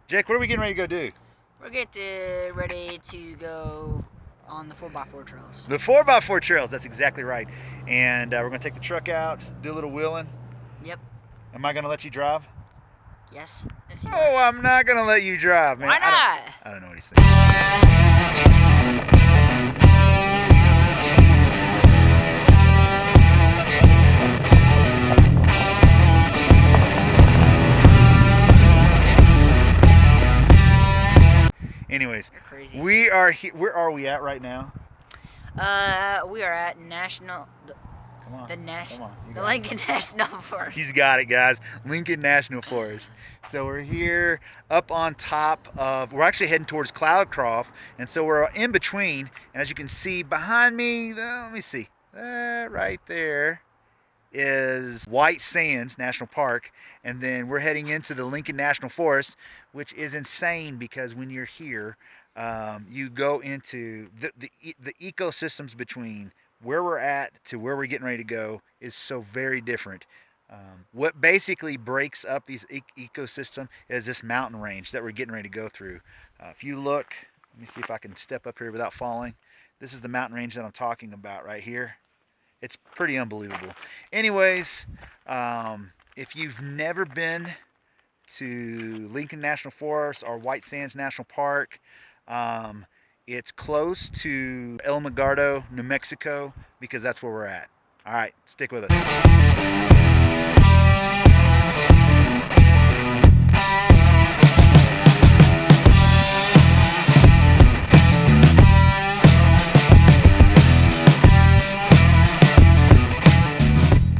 Jake, what are we getting ready to go do? We're getting ready to go on the 4x4 trails. The 4x4 trails, that's exactly right. And we're going to take the truck out, do a little wheeling. Yep. Am I going to let you drive? Yes. Yes, you Oh, are. I'm not going to let you drive, man. Why not? I don't know what he's thinking. Anyways, You're crazy. we are here. Where are we at right now? We are at National, Come on. the Come on. Lincoln National Forest. He's got it, guys. Lincoln National Forest. So we're here up on top of, we're actually heading towards Cloudcroft, and so we're in between. And as you can see behind me, let me see, that right there is White Sands National Park, and then we're heading into the Lincoln National Forest, which is insane because when you're here, you go into the ecosystems between where we're at to where we're getting ready to go is so very different. What basically breaks up these ecosystem is this mountain range that we're getting ready to go through. If you look, let me see if I can step up here without falling. This is the mountain range that I'm talking about right here. It's pretty unbelievable. Anyways, if you've never been to Lincoln National Forest or White Sands National Park, it's close to El Magardo, New Mexico, because that's where we're at. All right, stick with us.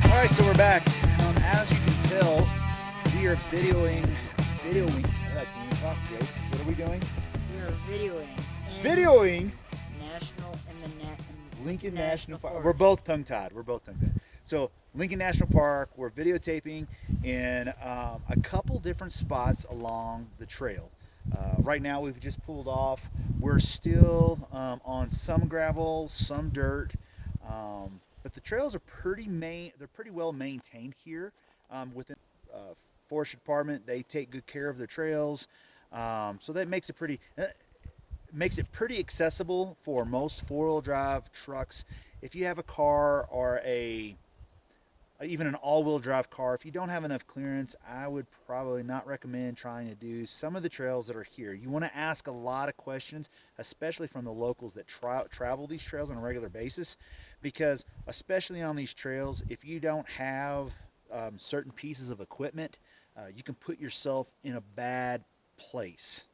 All right, so we're back. As you can tell, we are videoing. Can you talk, Jake? What are we doing? We are videoing. Videoing Lincoln National Park. Forest. We're both tongue-tied. So Lincoln National Park, we're videotaping in a couple different spots along the trail. Right now we've just pulled off. We're still on some gravel, some dirt, but the trails are they're pretty well maintained here within Forest Department. They take good care of their trails, so that makes it pretty accessible for most four-wheel drive trucks. If you have a car or even an all-wheel drive car, if you don't have enough clearance, I would probably not recommend trying to do some of the trails that are here. You want to ask a lot of questions, especially from the locals that travel these trails on a regular basis, because especially on these trails, if you don't have certain pieces of equipment, you can put yourself in a bad place.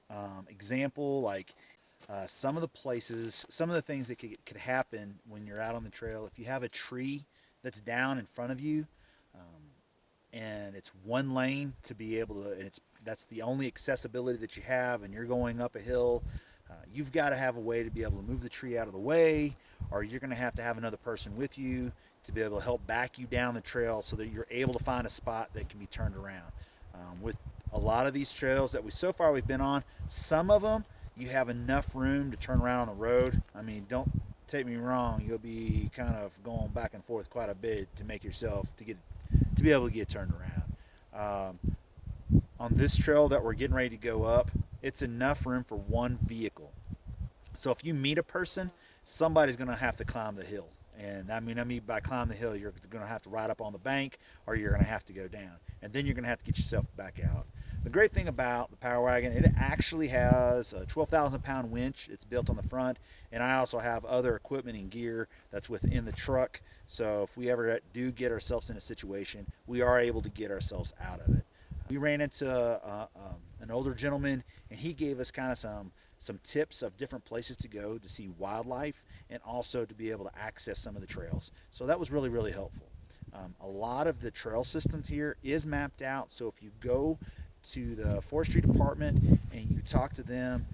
Example, like some of the things that could happen when you're out on the trail. If you have a tree that's down in front of you, and it's one lane to be able to, and that's the only accessibility that you have, and you're going up a hill, you've got to have a way to be able to move the tree out of the way, or you're going to have another person with you to be able to help back you down the trail so that you're able to find a spot that can be turned around. With a lot of these trails that we've been on, some of them you have enough room to turn around on the road. I mean, don't take me wrong, you'll be kind of going back and forth quite a bit to make yourself to be able to get turned around. On this trail that we're getting ready to go up, it's enough room for one vehicle. So if you meet a person, somebody's going to have to climb the hill. And I mean by climb the hill, you're going to have to ride up on the bank, or you're going to have to go down, and then you're going to have to get yourself back out. The great thing about the Power Wagon, it actually has a 12,000-pound winch. It's built on the front, and I also have other equipment and gear that's within the truck. So if we ever do get ourselves in a situation, we are able to get ourselves out of it. We ran into an older gentleman, and he gave us kind of some tips of different places to go to see wildlife, and also to be able to access some of the trails. So that was really, really helpful. A lot of the trail systems here is mapped out, so if you go to the forestry department and you talk to them,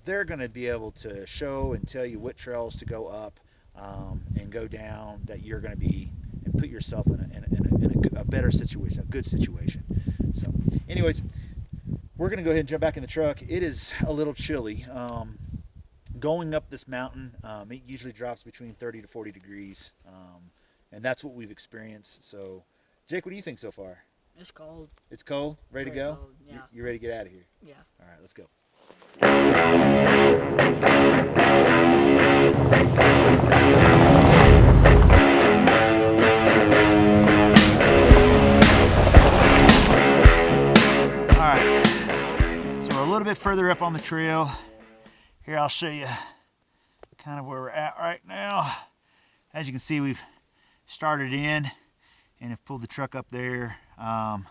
they're going to be able to show and tell you what trails to go up and go down, that you're going to be and put yourself in a better situation, a good situation. So anyways, we're going to go ahead and jump back in the truck. It is a little chilly. Going up this mountain, it usually drops between 30 to 40 degrees, and that's what we've experienced. So Jake, what do you think so far? It's cold. It's cold. Ready to Very go? cold, yeah. You ready to get out of here? Yeah. All right, let's go. All right, so we're a little bit further up on the trail. Here, I'll show you kind of where we're at right now. As you can see, we've started in and have pulled the truck up there, and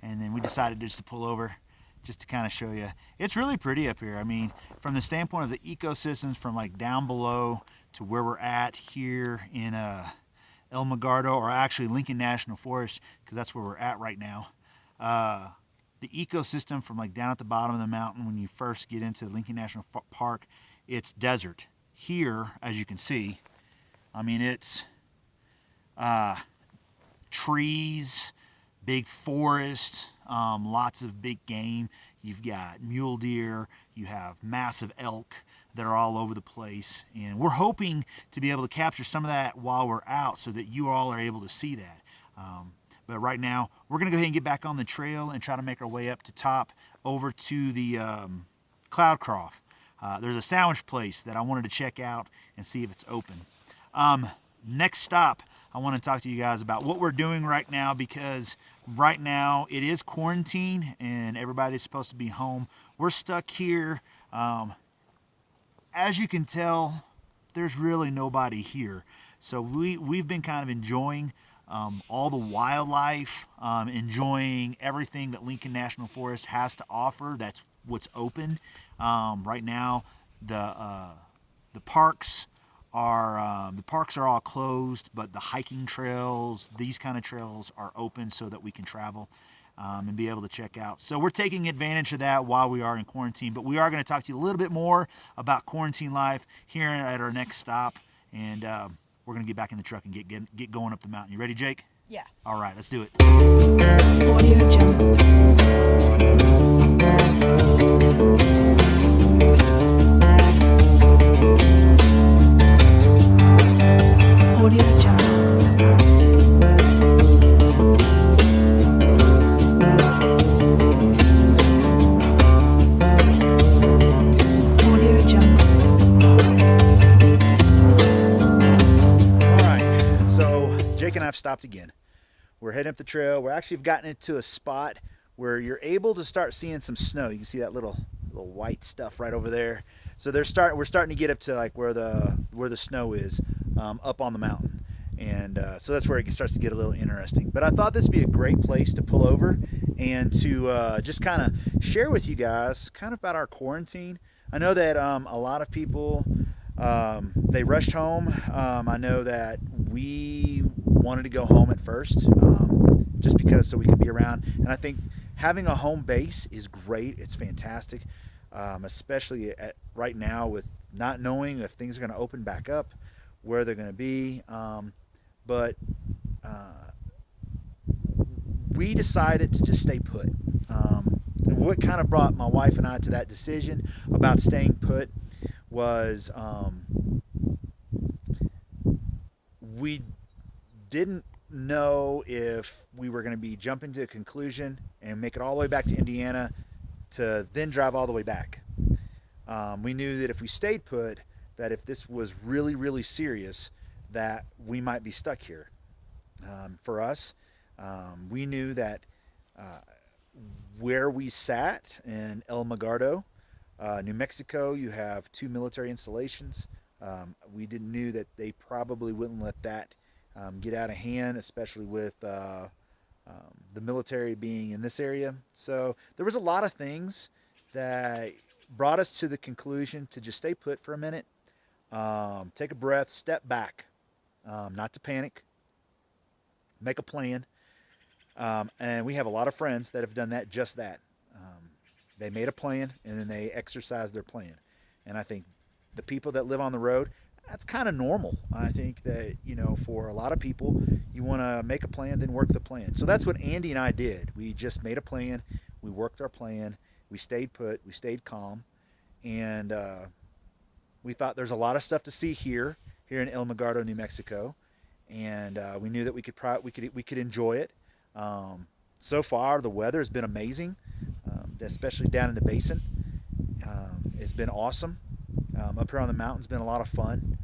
then we decided just to pull over just to kind of show you. It's really pretty up here. I mean, from the standpoint of the ecosystems, from like down below to where we're at here in El Magardo, or actually Lincoln National Forest, because that's where we're at right now. The ecosystem from like down at the bottom of the mountain when you first get into Lincoln National Park, it's desert. Here, as you can see, I mean, it's trees, big forest, lots of big game. You've got mule deer, you have massive elk that are all over the place. And we're hoping to be able to capture some of that while we're out so that you all are able to see that. But right now, we're going to go ahead and get back on the trail and try to make our way up to top over to the Cloudcroft. There's a sandwich place that I wanted to check out and see if it's open. Next stop, I want to talk to you guys about what we're doing right now, because right now it is quarantine and everybody's supposed to be home. We're stuck here. As you can tell, there's really nobody here. So we've been kind of enjoying all the wildlife, enjoying everything that Lincoln National Forest has to offer. That's what's open. Right now, the parks are all closed, but the hiking trails, these kind of trails, are open so that we can travel and be able to check out. So we're taking advantage of that while we are in quarantine. But we are going to talk to you a little bit more about quarantine life here at our next stop, and we're going to get back in the truck and get going up the mountain. You ready, Jake? Yeah. All right, let's do it. Audio Jungle. Audio Jungle. Audio Jungle. All right, so Jake and I have stopped again. We're heading up the trail. We're actually gotten into a spot where you're able to start seeing some snow. You can see that little white stuff right over there. So we're starting to get up to like where the snow is, up on the mountain, and so that's where it starts to get a little interesting. But I thought this would be a great place to pull over and to just kind of share with you guys kind of about our quarantine. I know that a lot of people they rushed home. I know that we wanted to go home at first, just because so we could be around. And I think having a home base is great. It's fantastic, especially right now with not knowing if things are going to open back up, where they're going to be. But we decided to just stay put. What kind of brought my wife and I to that decision about staying put was we didn't know if we were going to be jumping to a conclusion and make it all the way back to Indiana to then drive all the way back. We knew that if we stayed put, that if this was really, really serious, that we might be stuck here. For us, we knew that where we sat in El Magardo, New Mexico, you have 2 military installations. We knew that they probably wouldn't let that get out of hand, especially with the military being in this area. So there was a lot of things that brought us to the conclusion to just stay put for a minute, take a breath, step back, not to panic, make a plan. And we have a lot of friends that have done that, just that. They made a plan and then they exercised their plan. And I think the people that live on the road, that's kind of normal. I think that, for a lot of people, you want to make a plan, then work the plan. So that's what Andy and I did. We just made a plan. We worked our plan. We stayed put. We stayed calm. And we thought there's a lot of stuff to see here in El Magardo, New Mexico. And we knew that we could enjoy it. So far, the weather has been amazing, especially down in the basin. It's been awesome. Up here on the mountain's been a lot of fun.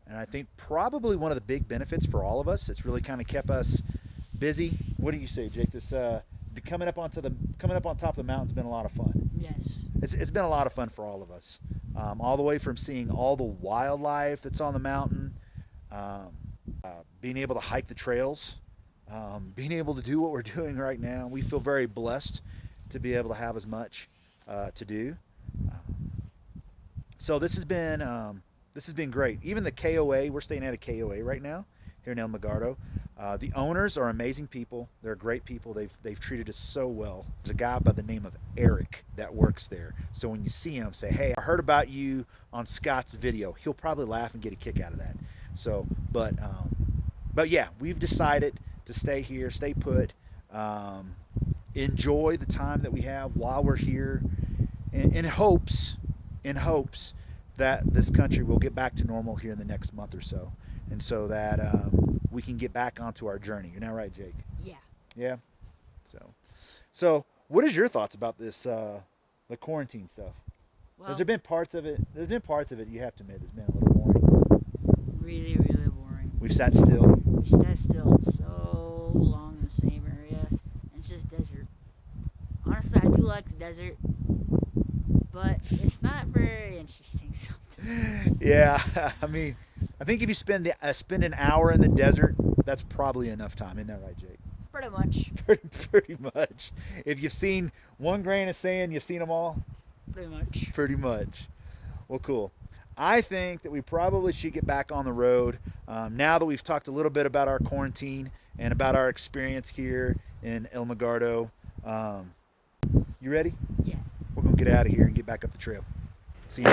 And I think probably one of the big benefits for all of us, it's really kind of kept us busy. What do you say, Jake? This coming up on top of the mountain's been a lot of fun. Yes. It's been a lot of fun for all of us. All the way from seeing all the wildlife that's on the mountain, being able to hike the trails, being able to do what we're doing right now. We feel very blessed to be able to have as much to do. So this has been great. Even the KOA, we're staying at a KOA right now here in El Magardo. The owners are amazing people. They're great people. They've treated us so well. There's a guy by the name of Eric that works there. So when you see him, say, "Hey, I heard about you on Scott's video." He'll probably laugh and get a kick out of that. So, but yeah, we've decided to stay here, stay put, enjoy the time that we have while we're here, in hopes that this country will get back to normal here in the next month or so, and so that we can get back onto our journey. You're not right, Jake? Yeah. Yeah. So what is your thoughts about this, the quarantine stuff? Well, Has there been parts of it? There's been parts of it you have to admit has been a little boring. really, really boring. We've sat still. We sat still so long in the same area, and it's just desert. Honestly, I do like the desert, but it's not very interesting sometimes. Yeah, I mean, I think if you spend an hour in the desert, that's probably enough time. Isn't that right, Jake? Pretty much. Pretty much. If you've seen one grain of sand, you've seen them all. Pretty much. Pretty much. Well, cool. I think that we probably should get back on the road now that we've talked a little bit about our quarantine and about our experience here in El Magardo. You ready? Yeah. We're going to get out of here and get back up the trail. See you.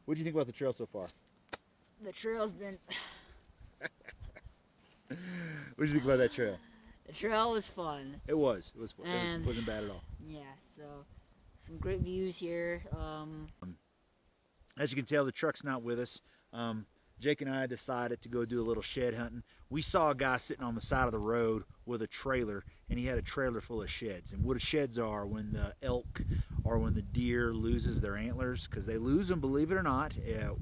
What do you think about the trail so far? The trail's been. What did you think about that trail? The trail was fun. It was. It And- wasn't bad at all. Yeah, so some great views here. As you can tell, the truck's not with us. Jake and I decided to go do a little shed hunting. We saw a guy sitting on the side of the road with a trailer, and he had a trailer full of sheds. And what sheds are when the elk or when the deer loses their antlers, because they lose them, believe it or not,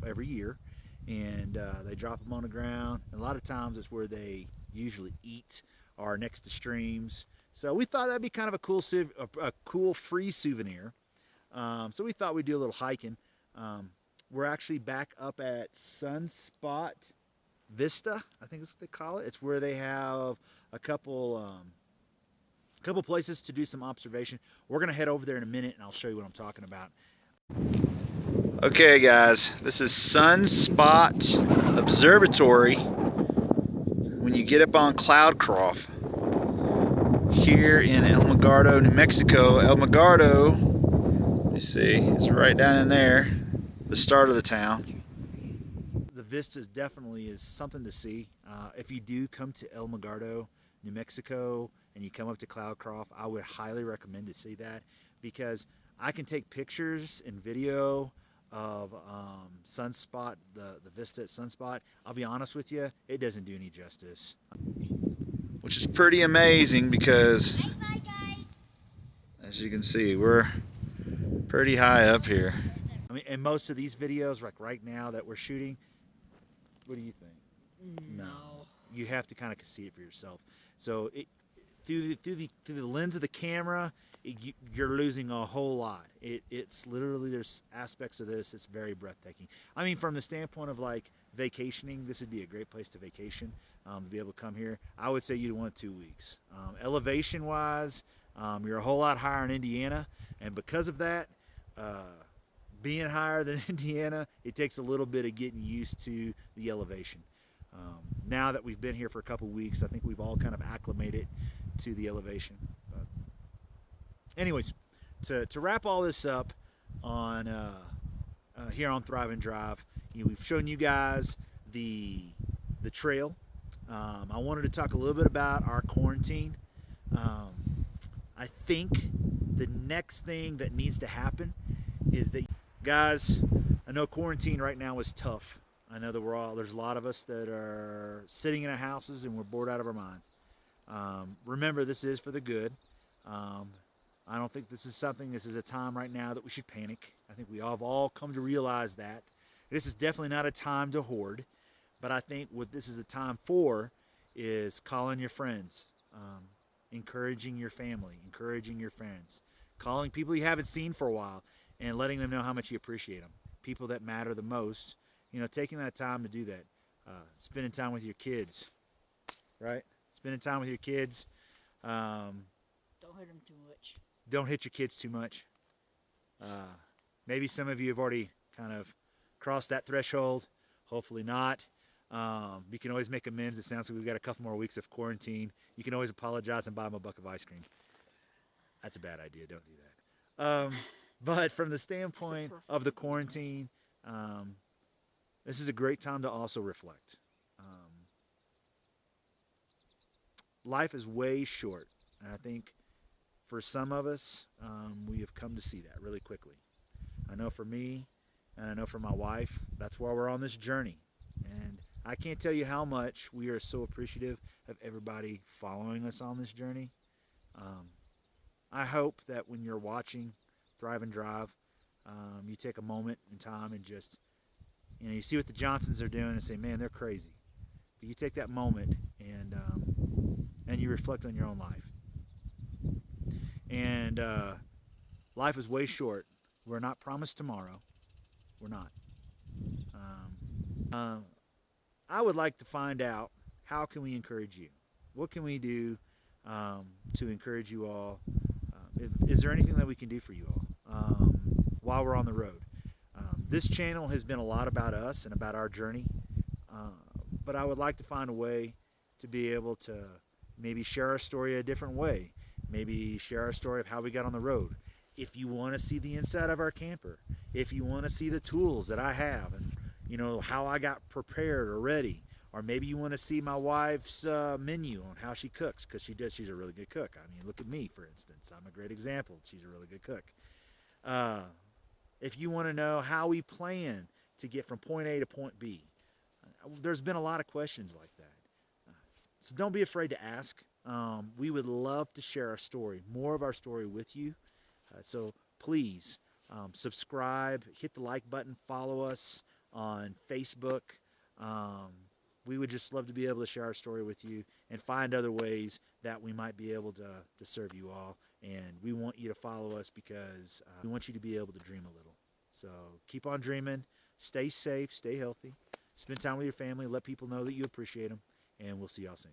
every year. And they drop them on the ground. And a lot of times it's where they usually eat or next to streams. So we thought that'd be kind of a cool free souvenir. So we thought we'd do a little hiking. We're actually back up at Sunspot Vista, I think that's what they call it. It's where they have a couple places to do some observation. We're gonna head over there in a minute, and I'll show you what I'm talking about. Okay, guys, this is Sunspot Observatory. When you get up on Cloudcroft here in El Magardo, New Mexico. El Magardo, you see, is right down in there, the start of the town. The vistas definitely is something to see. If you do come to El Magardo, New Mexico, and you come up to Cloudcroft, I would highly recommend to see that, because I can take pictures and video of Sunspot, the vista at Sunspot. I'll be honest with you, it doesn't do any justice. Which is pretty amazing because, as you can see, we're pretty high up here. I mean, and most of these videos, like right now that we're shooting, what do you think? No. You have to kind of see it for yourself. So through the lens of the camera, you're losing a whole lot. It's literally, there's aspects of this that's very breathtaking. I mean, from the standpoint of like vacationing, this would be a great place to vacation. To be able to come here, I would say you'd want 2 weeks. Elevation wise, you're a whole lot higher in Indiana, and because of that, being higher than Indiana, it takes a little bit of getting used to the elevation. Now that we've been here for a couple weeks, I think we've all kind of acclimated to the elevation. But anyways, to wrap all this up on here on Thrive and Drive, we've shown you guys the trail. I wanted to talk a little bit about our quarantine. I think the next thing that needs to happen is that, guys, I know quarantine right now is tough. I know that there's a lot of us that are sitting in our houses and we're bored out of our minds. Remember, this is for the good. I don't think this is a time right now that we should panic. I think we have all come to realize that. This is definitely not a time to hoard, but I think what this is a time for is calling your friends, encouraging your family, encouraging your friends, calling people you haven't seen for a while and letting them know how much you appreciate them. People that matter the most, taking that time to do that. Spending time with your kids, right? Spending time with your kids. Don't hit them too much. Don't hit your kids too much. Maybe some of you have already kind of crossed that threshold. Hopefully not. You can always make amends. It sounds like we've got a couple more weeks of quarantine. You can always apologize and buy them a bucket of ice cream. That's a bad idea. Don't do that. But from the standpoint of the quarantine, this is a great time to also reflect. Life is way short, and I think for some of us, we have come to see that really quickly. I know for me, and I know for my wife, that's why we're on this journey. And I can't tell you how much we are so appreciative of everybody following us on this journey. I hope that when you're watching Thrive and Drive, you take a moment in time and just, you see what the Johnsons are doing and say, man, they're crazy. But you take that moment and you reflect on your own life. And life is way short. We're not promised tomorrow. We're not. I would like to find out, how can we encourage you? What can we do to encourage you all? Is there anything that we can do for you all while we're on the road? This channel has been a lot about us and about our journey, but I would like to find a way to be able to maybe share our story a different way. Maybe share our story of how we got on the road. If you want to see the inside of our camper, if you want to see the tools that I have and how I got prepared or ready, or maybe you want to see my wife's menu on how she cooks, because she's a really good cook. I mean, look at me, for instance. I'm a great example. She's a really good cook. If you want to know how we plan to get from point A to point B, there's been a lot of questions like that. So don't be afraid to ask. We would love to share our story, more of our story with you. So please subscribe, hit the like button, follow us on Facebook. We would just love to be able to share our story with you and find other ways that we might be able to serve you all. And we want you to follow us because we want you to be able to dream a little. So keep on dreaming, stay safe, stay healthy, spend time with your family, let people know that you appreciate them, and we'll see y'all soon.